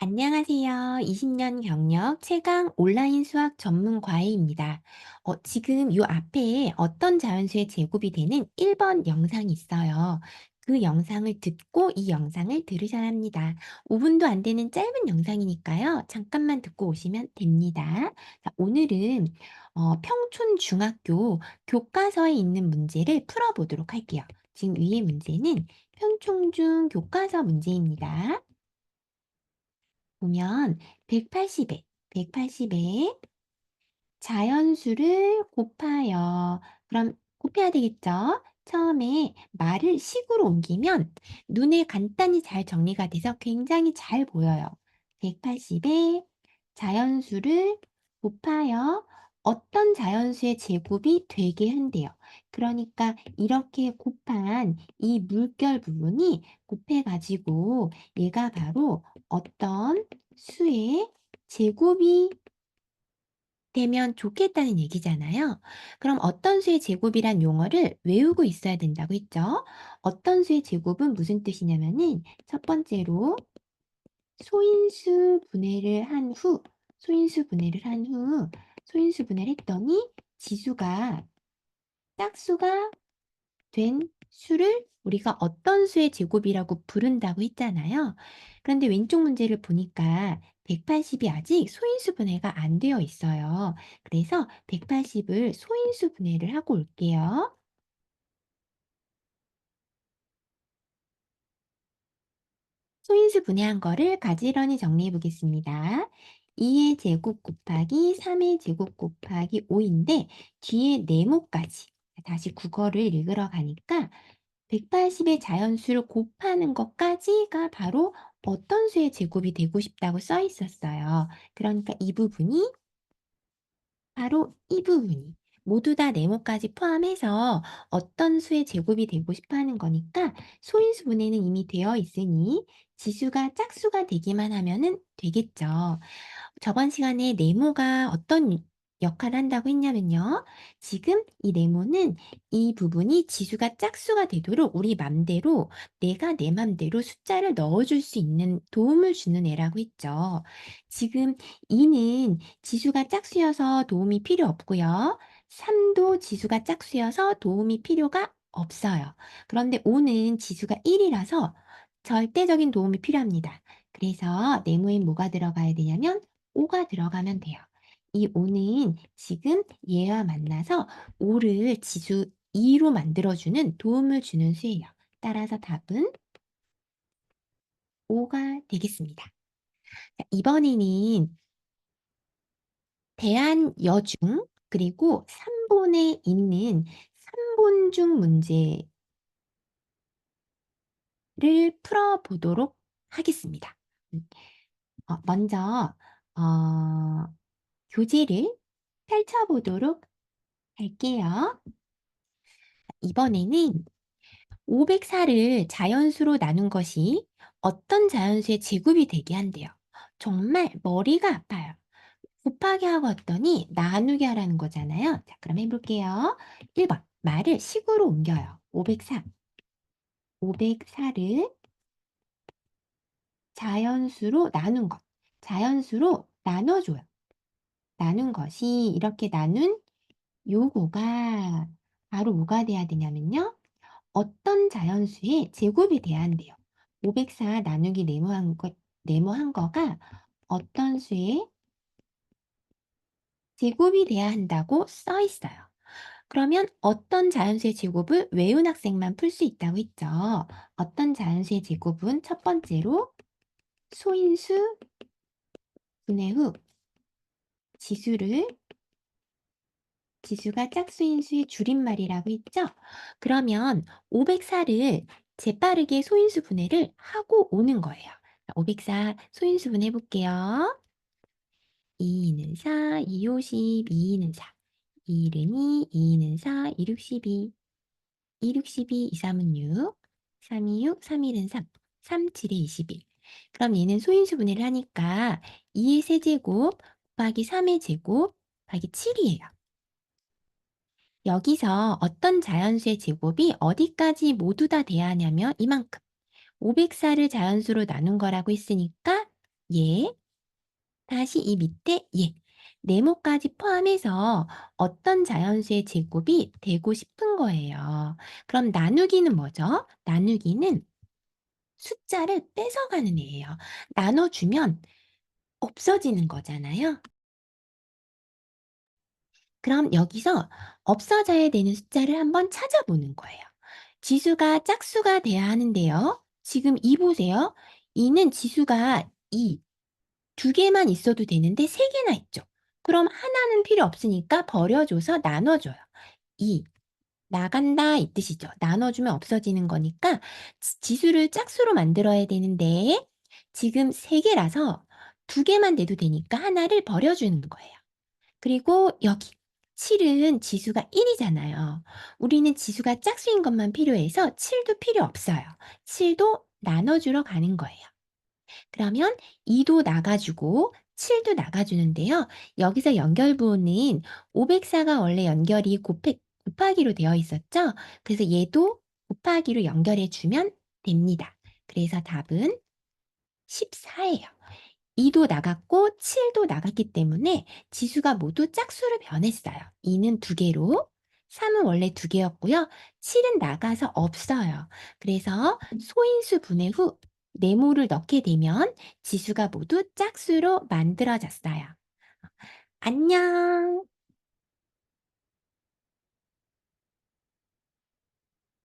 안녕하세요. 20년 경력 최강 온라인 수학 전문 과외입니다. 지금 요 앞에 어떤 자연수의 제곱이 되는 1번 영상이 있어요. 그 영상을 듣고 이 영상을 들으셔야 합니다. 5분도 안 되는 짧은 영상이니까요. 잠깐만 듣고 오시면 됩니다. 자, 오늘은 평촌중학교 교과서에 있는 문제를 풀어보도록 할게요. 지금 위의 문제는 평촌중 교과서 문제입니다. 보면 180에 자연수를 곱하여 그럼 곱해야 되겠죠? 처음에 말을 식으로 옮기면 눈에 간단히 잘 정리가 돼서 굉장히 잘 보여요. 180에 자연수를 곱하여 어떤 자연수의 제곱이 되게 한대요. 그러니까 이렇게 곱한 이 물결 부분이 곱해가지고 얘가 바로 어떤 수의 제곱이 되면 좋겠다는 얘기잖아요. 그럼 어떤 수의 제곱이란 용어를 외우고 있어야 된다고 했죠. 어떤 수의 제곱은 무슨 뜻이냐면은 첫 번째로 소인수 분해를 한 후, 소인수 분해를 했더니 지수가 짝수가 된 수를 우리가 어떤 수의 제곱이라고 부른다고 했잖아요. 그런데 왼쪽 문제를 보니까 180이 아직 소인수 분해가 안 되어 있어요. 그래서 180을 소인수 분해를 하고 올게요. 소인수 분해한 거를 가지런히 정리해 보겠습니다. 2의 제곱 곱하기 3의 제곱 곱하기 5인데 뒤에 네모까지 다시 국어를 읽으러 가니까 180의 자연수를 곱하는 것까지가 바로 어떤 수의 제곱이 되고 싶다고 써 있었어요. 그러니까 이 부분이 바로 이 부분이 모두 다 네모까지 포함해서 어떤 수의 제곱이 되고 싶어 하는 거니까 소인수 분해는 이미 되어 있으니 지수가 짝수가 되기만 하면은 되겠죠. 저번 시간에 네모가 어떤 역할을 한다고 했냐면요. 지금 이 네모는 이 부분이 지수가 짝수가 되도록 우리 맘대로 내가 내 맘대로 숫자를 넣어줄 수 있는 도움을 주는 애라고 했죠. 지금 2는 지수가 짝수여서 도움이 필요 없고요. 3도 지수가 짝수여서 도움이 필요가 없어요. 그런데 5는 지수가 1이라서 절대적인 도움이 필요합니다. 그래서 네모에 뭐가 들어가야 되냐면 5가 들어가면 돼요. 이 5는 지금 얘와 만나서 5를 지수 2로 만들어주는 도움을 주는 수예요. 따라서 답은 5가 되겠습니다. 자, 이번에는 대한여중 그리고 3본에 있는 3본중 문제를 풀어보도록 하겠습니다. 음, 먼저 교재를 펼쳐보도록 할게요. 이번에는 504를 자연수로 나눈 것이 어떤 자연수의 제곱이 되게 한대요. 정말 머리가 아파요. 곱하기 하고 왔더니 나누기 하라는 거잖아요. 자, 그럼 해볼게요. 1번 말을 식으로 옮겨요. 504를 자연수로 나눈 것. 자연수로 나눠줘요. 나눈 것이 이렇게 나눈 요거가 바로 뭐가 돼야 되냐면요. 어떤 자연수의 제곱이 돼야 한대요. 504 나누기 네모한 거가 어떤 수의 제곱이 돼야 한다고 써 있어요. 그러면 어떤 자연수의 제곱을 외운 학생만 풀 수 있다고 했죠. 어떤 자연수의 제곱은 첫 번째로 소인수 분해 후 지수를 지수가 짝수인 수의 줄임말이라고 했죠? 그러면 504를 재빠르게 소인수 분해를 하고 오는 거예요. 504 소인수 분해 볼게요. 2는 4, 2, 50, 2는 4. 2는 2, 2는 4, 2, 6, 12. 2, 6, 12, 2, 3은 6. 3, 2, 6, 3, 1은 3. 3, 7에 21. 그럼 얘는 소인수 분해를 하니까 2의 세제곱 곱하기 3의 제곱 곱하기 7이에요. 여기서 어떤 자연수의 제곱이 어디까지 모두 다 돼야 하냐면 이만큼. 504를 자연수로 나눈 거라고 했으니까 예. 다시 이 밑에 예. 네모까지 포함해서 어떤 자연수의 제곱이 되고 싶은 거예요. 그럼 나누기는 뭐죠? 나누기는 숫자를 뺏어가는 애예요. 나눠주면 없어지는 거잖아요. 그럼 여기서 없어져야 되는 숫자를 한번 찾아보는 거예요. 지수가 짝수가 돼야 하는데요. 지금 2 보세요. 2는 지수가 2, 두 개만 있어도 되는데 세 개나 있죠. 그럼 하나는 필요 없으니까 버려줘서 나눠줘요. 2 나간다 이 뜻이죠. 나눠주면 없어지는 거니까 지수를 짝수로 만들어야 되는데 지금 세 개라서 두 개만 내도 되니까 하나를 버려주는 거예요. 그리고 여기 7은 지수가 1 이잖아요. 우리는 지수가 짝수인 것만 필요해서 7도 필요 없어요. 7도 나눠주러 가는 거예요. 그러면 2도 나가주고 7도 나가주는데요. 여기서 연결부호는 504가 원래 연결이 곱하기로 되어 있었죠. 그래서 얘도 곱하기로 연결해 주면 됩니다. 그래서 답은 14예요. 2도 나갔고 7도 나갔기 때문에 지수가 모두 짝수로 변했어요. 2는 두 개로, 3은 원래 두 개였고요. 7은 나가서 없어요. 그래서 소인수 분해 후 네모를 넣게 되면 지수가 모두 짝수로 만들어졌어요. 안녕.